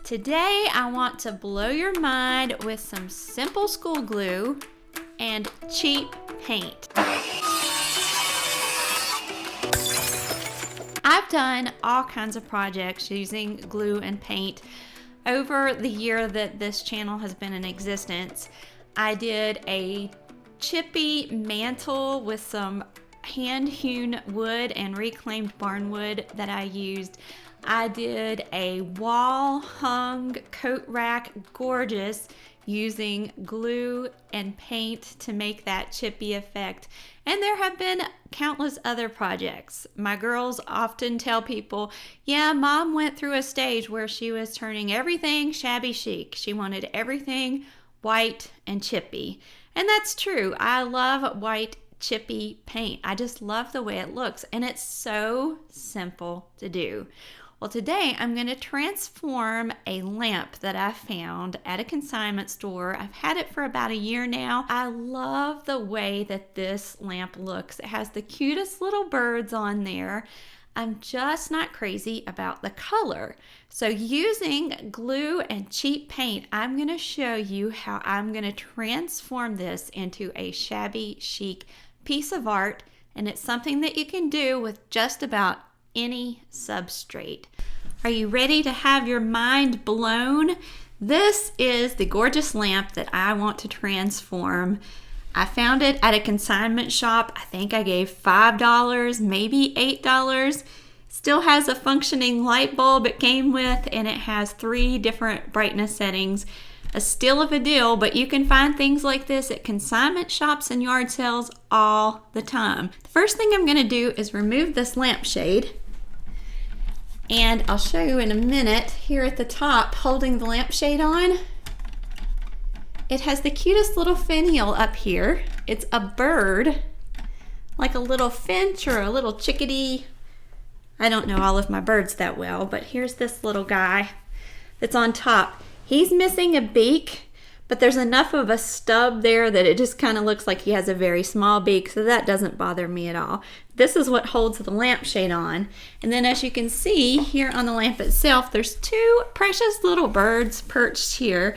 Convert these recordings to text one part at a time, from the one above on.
Today I want to blow your mind with some simple school glue and cheap paint. I've done all kinds of projects using glue and paint over the year that this channel has been in existence. I did a chippy mantle with some hand-hewn wood and reclaimed barn wood that I used. I did a wall-hung coat rack, gorgeous, using glue and paint to make that chippy effect. And there have been countless other projects. My girls often tell people, yeah, Mom went through a stage where she was turning everything shabby chic. She wanted everything white and chippy. And that's true. I love white chippy paint. I just love the way it looks, and it's so simple to do. Well, today I'm going to transform a lamp that I found at a consignment store. I've had it for about a year now. I love the way that this lamp looks. It has the cutest little birds on there. I'm just not crazy about the color. So using glue and cheap paint, I'm going to show you how I'm going to transform this into a shabby chic piece of art, and it's something that you can do with just about any substrate. Are you ready to have your mind blown? This is the gorgeous lamp that I want to transform. I found it at a consignment shop. I think I gave $5, maybe $8. Still has a functioning light bulb it came with, and it has 3 different brightness settings. A steal of a deal, but you can find things like this at consignment shops and yard sales all the time. The first thing I'm going to do is remove this lampshade, and I'll show you in a minute. Here at the top, holding the lampshade on, it has the cutest little finial up here. It's a bird, like a little finch or a little chickadee. I don't know all of my birds that well, but here's this little guy that's on top. He's missing a beak, but there's enough of a stub there that it just kind of looks like he has a very small beak, so that doesn't bother me at all. This is what holds the lampshade on. And then as you can see here on the lamp itself, there's 2 precious little birds perched here.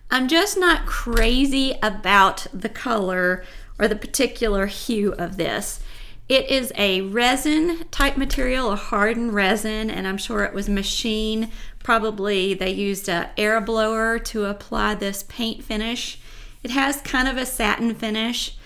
I'm just not crazy about the color or the particular hue of this. It is a resin type material, a hardened resin, and I'm sure it was machined. Probably they used an air blower to apply this paint finish. It has kind of a satin finish,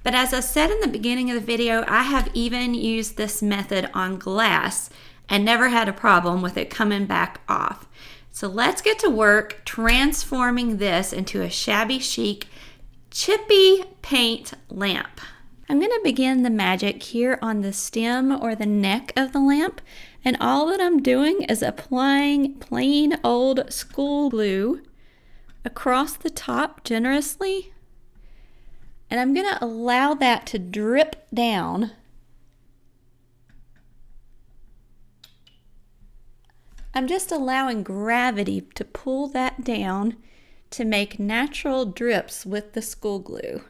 but as I said in the beginning of the video, I have even used this method on glass and never had a problem with it coming back off. So let's get to work transforming this into a shabby chic chippy paint lamp. I'm going to begin the magic here on the stem or the neck of the lamp, and all that I'm doing is applying plain old school glue across the top generously, and I'm going to allow that to drip down. I'm just allowing gravity to pull that down to make natural drips with the school glue.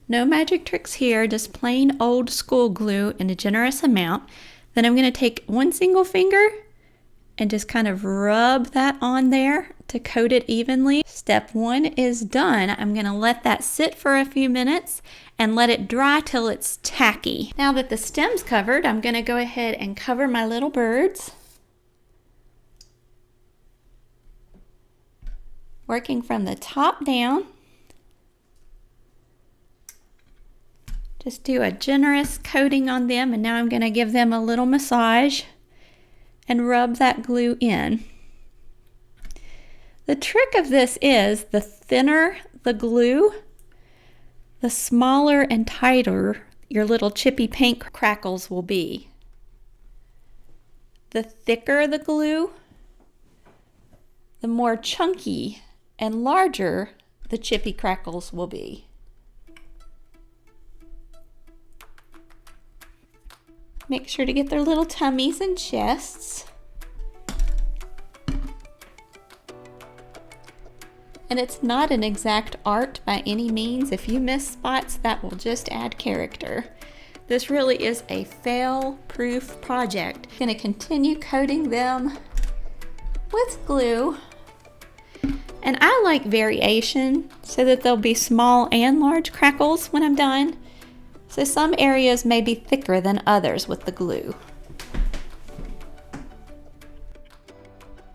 No magic tricks here, just plain old school glue in a generous amount. Then I'm going to take one single finger and just kind of rub that on there to coat it evenly. Step 1 is done. I'm going to let that sit for a few minutes and let it dry till it's tacky. Now that the stem's covered, I'm going to go ahead and cover my little birds. Working from the top down. Just do a generous coating on them, and now I'm going to give them a little massage and rub that glue in. The trick of this is the thinner the glue, the smaller and tighter your little chippy paint crackles will be. The thicker the glue, the more chunky and larger the chippy crackles will be. Make sure to get their little tummies and chests. And it's not an exact art by any means. If you miss spots, that will just add character. This really is a fail-proof project. I'm going to continue coating them with glue. And I like variation so that there'll be small and large crackles when I'm done. So some areas may be thicker than others with the glue.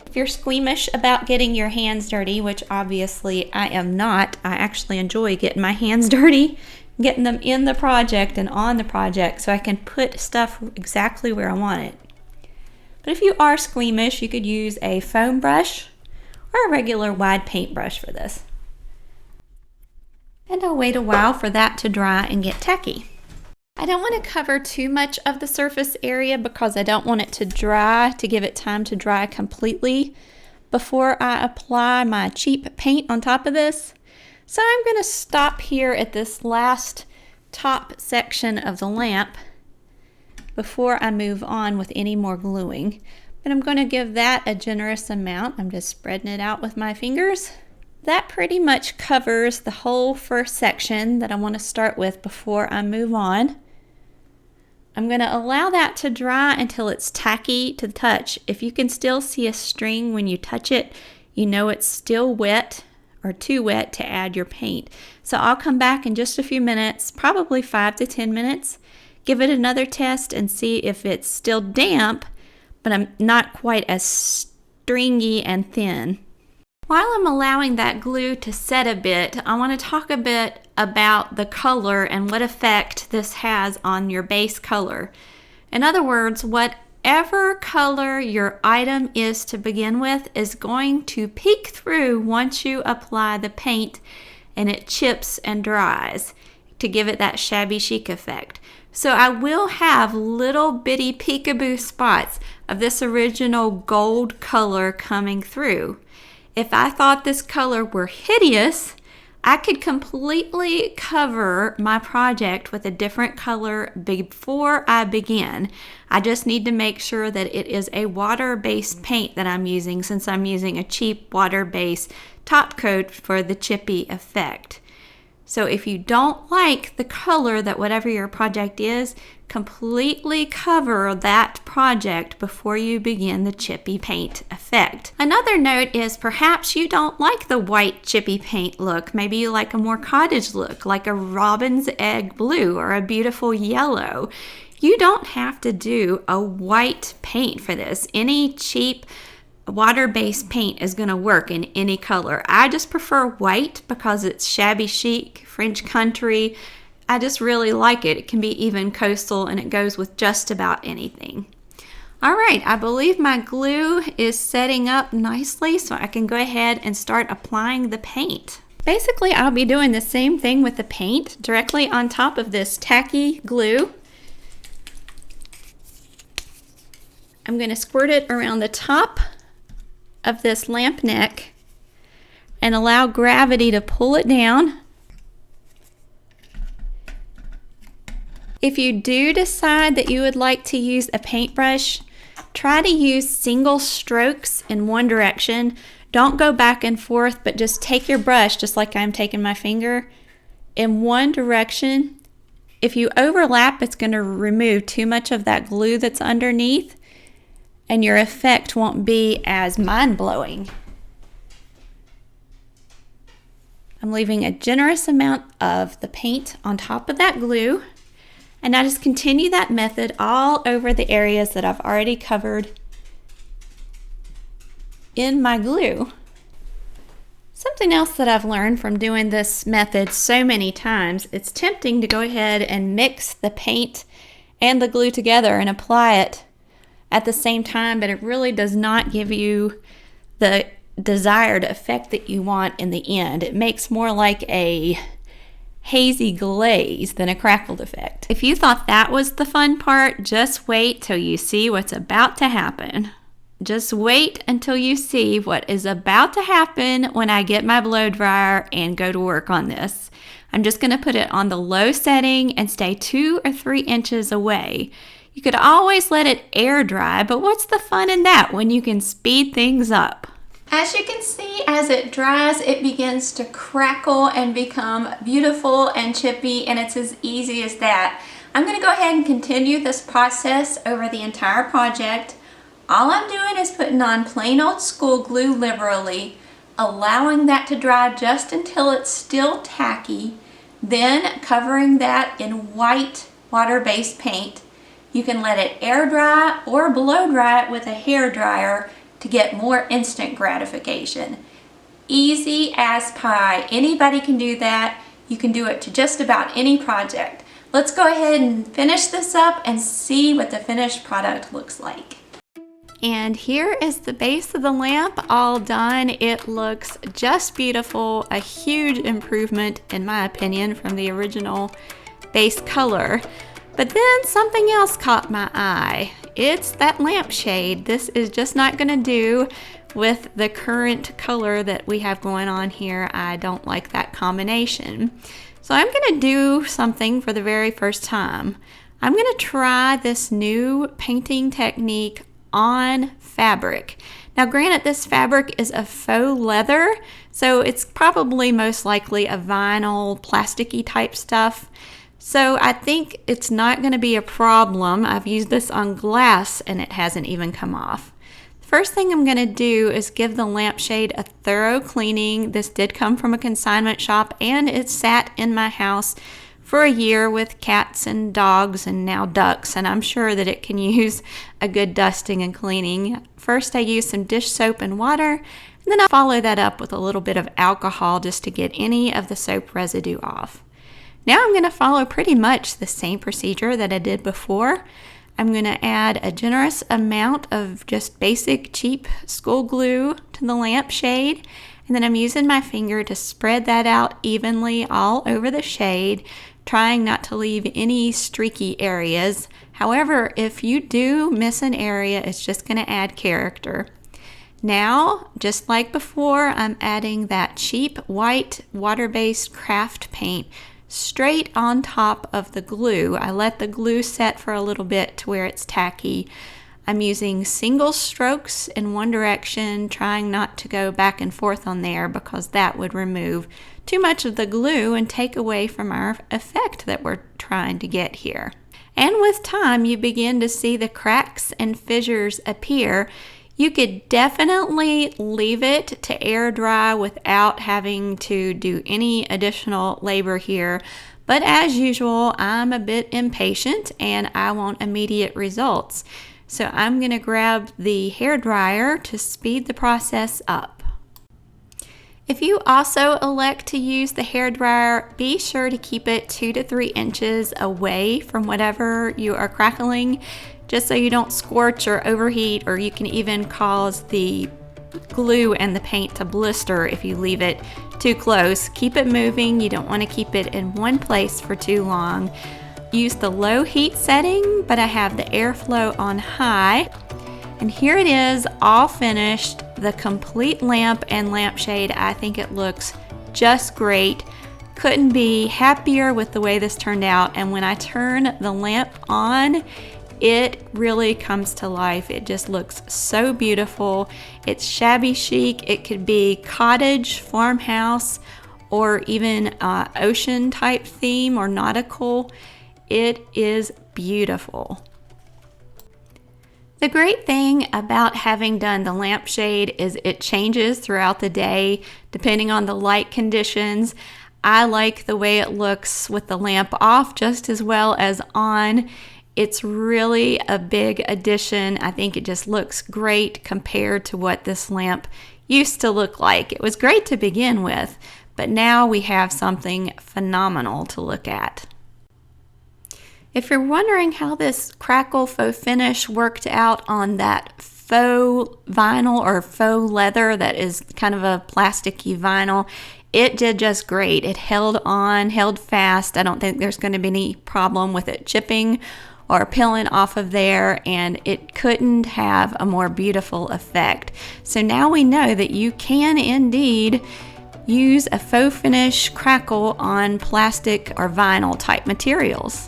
If you're squeamish about getting your hands dirty, which obviously I am not, I actually enjoy getting my hands dirty, getting them in the project and on the project so I can put stuff exactly where I want it. But if you are squeamish, you could use a foam brush or a regular wide paintbrush for this. And I'll wait a while for that to dry and get tacky. I don't want to cover too much of the surface area because I don't want it to dry, to give it time to dry completely before I apply my cheap paint on top of this. So I'm going to stop here at this last top section of the lamp before I move on with any more gluing. But I'm going to give that a generous amount. I'm just spreading it out with my fingers. That pretty much covers the whole first section that I want to start with before I move on. I'm going to allow that to dry until it's tacky to the touch. If you can still see a string when you touch it, you know it's still wet or too wet to add your paint. So I'll come back in just a few minutes, probably 5 to 10 minutes, give it another test and see if it's still damp, but I'm not quite as stringy and thin. While I'm allowing that glue to set a bit, I want to talk a bit about the color and what effect this has on your base color. In other words, whatever color your item is to begin with is going to peek through once you apply the paint and it chips and dries to give it that shabby chic effect. So I will have little bitty peekaboo spots of this original gold color coming through. If I thought this color were hideous, I could completely cover my project with a different color before I begin. I just need to make sure that it is a water-based paint that I'm using, since I'm using a cheap water-based top coat for the chippy effect. So if you don't like the color that whatever your project is, completely cover that project before you begin the chippy paint effect. Another note is perhaps you don't like the white chippy paint look. Maybe you like a more cottage look, like a robin's egg blue or a beautiful yellow. You don't have to do a white paint for this. Any cheap water-based paint is going to work in any color. I just prefer white because it's shabby chic, French country. I just really like it. It can be even coastal and it goes with just about anything. All right, I believe my glue is setting up nicely, so I can go ahead and start applying the paint. Basically, I'll be doing the same thing with the paint directly on top of this tacky glue. I'm going to squirt it around the top of this lamp neck and allow gravity to pull it down. If you do decide that you would like to use a paintbrush, try to use single strokes in one direction. Don't go back and forth, but just take your brush, just like I'm taking my finger, in one direction. If you overlap, it's going to remove too much of that glue that's underneath, and your effect won't be as mind-blowing. I'm leaving a generous amount of the paint on top of that glue, and I just continue that method all over the areas that I've already covered in my glue. Something else that I've learned from doing this method so many times, it's tempting to go ahead and mix the paint and the glue together and apply it at the same time, but it really does not give you the desired effect that you want in the end. It makes more like a hazy glaze than a crackled effect. If you thought that was the fun part, just wait till you see what's about to happen. Just wait until you see what is about to happen when I get my blow dryer and go to work on this. I'm just going to put it on the low setting and stay 2 or 3 inches away. You could always let it air dry, but what's the fun in that when you can speed things up? As you can see, as it dries, it begins to crackle and become beautiful and chippy, and it's as easy as that. I'm going to go ahead and continue this process over the entire project. All I'm doing is putting on plain old school glue liberally, allowing that to dry just until it's still tacky, then covering that in white water-based paint. You can let it air dry or blow dry it with a hair dryer to get more instant gratification. Easy as pie. Anybody can do that. You can do it to just about any project. Let's go ahead and finish this up and see what the finished product looks like. And here is the base of the lamp all done. It looks just beautiful, a huge improvement in my opinion from the original base color. But then something else caught my eye. It's that lampshade. This is just not gonna do with the current color that we have going on here. I don't like that combination. So I'm gonna do something for the very first time. I'm gonna try this new painting technique on fabric. Now granted, this fabric is a faux leather, so it's probably most likely a vinyl, plasticky type stuff. So I think it's not going to be a problem. I've used this on glass and it hasn't even come off. First thing I'm going to do is give the lampshade a thorough cleaning. This did come from a consignment shop and it sat in my house for a year with cats and dogs and now ducks, and I'm sure that it can use a good dusting and cleaning. First I use some dish soap and water, and then I follow that up with a little bit of alcohol just to get any of the soap residue off. Now I'm going to follow pretty much the same procedure that I did before. I'm going to add a generous amount of just basic cheap school glue to the lampshade, and then I'm using my finger to spread that out evenly all over the shade, trying not to leave any streaky areas. However, if you do miss an area, it's just going to add character. Now, just like before, I'm adding that cheap white water-based craft paint straight on top of the glue. I let the glue set for a little bit to where it's tacky. I'm using single strokes in one direction, trying not to go back and forth on there because that would remove too much of the glue and take away from our effect that we're trying to get here. And with time, you begin to see the cracks and fissures appear. You could definitely leave it to air dry without having to do any additional labor here. But as usual, I'm a bit impatient and I want immediate results. So I'm going to grab the hair dryer to speed the process up. If you also elect to use the hair dryer, be sure to keep it 2 to 3 inches away from whatever you are crackling, just so you don't scorch or overheat, or you can even cause the glue and the paint to blister if you leave it too close. Keep it moving. You don't want to keep it in one place for too long. Use the low heat setting, but I have the airflow on high. And here it is, all finished. The complete lamp and lampshade. I think it looks just great. Couldn't be happier with the way this turned out. And when I turn the lamp on, it really comes to life. It just looks so beautiful. It's shabby chic. It could be cottage, farmhouse, or even ocean type theme or nautical. It is beautiful. The great thing about having done the lampshade is it changes throughout the day depending on the light conditions. I like the way it looks with the lamp off just as well as on. It's really a big addition. I think it just looks great compared to what this lamp used to look like. It was great to begin with, but now we have something phenomenal to look at. If you're wondering how this crackle faux finish worked out on that faux vinyl or faux leather that is kind of a plasticky vinyl, it did just great. It held on, held fast. I don't think there's going to be any problem with it chipping or peeling off of there, and it couldn't have a more beautiful effect. So now we know that you can indeed use a faux finish crackle on plastic or vinyl type materials.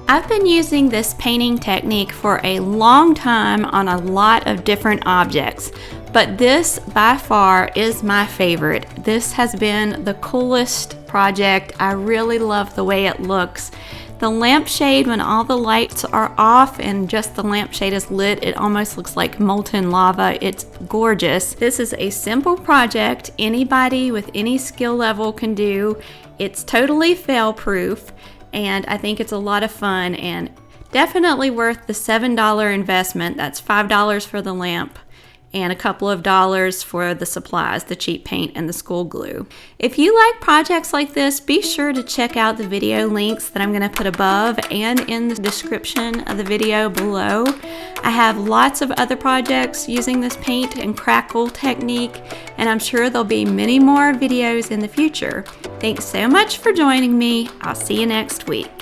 I've been using this painting technique for a long time on a lot of different objects, but this by far is my favorite. This has been the coolest project. I really love the way it looks. The lampshade, when all the lights are off and just the lampshade is lit, it almost looks like molten lava. It's gorgeous. This is a simple project anybody with any skill level can do. It's totally fail-proof, and I think it's a lot of fun and definitely worth the $7 investment. That's $5 for the lamp and a couple of dollars for the supplies, the cheap paint and the school glue. If you like projects like this, be sure to check out the video links that I'm gonna put above and in the description of the video below. I have lots of other projects using this paint and crackle technique, and I'm sure there'll be many more videos in the future. Thanks so much for joining me. I'll see you next week.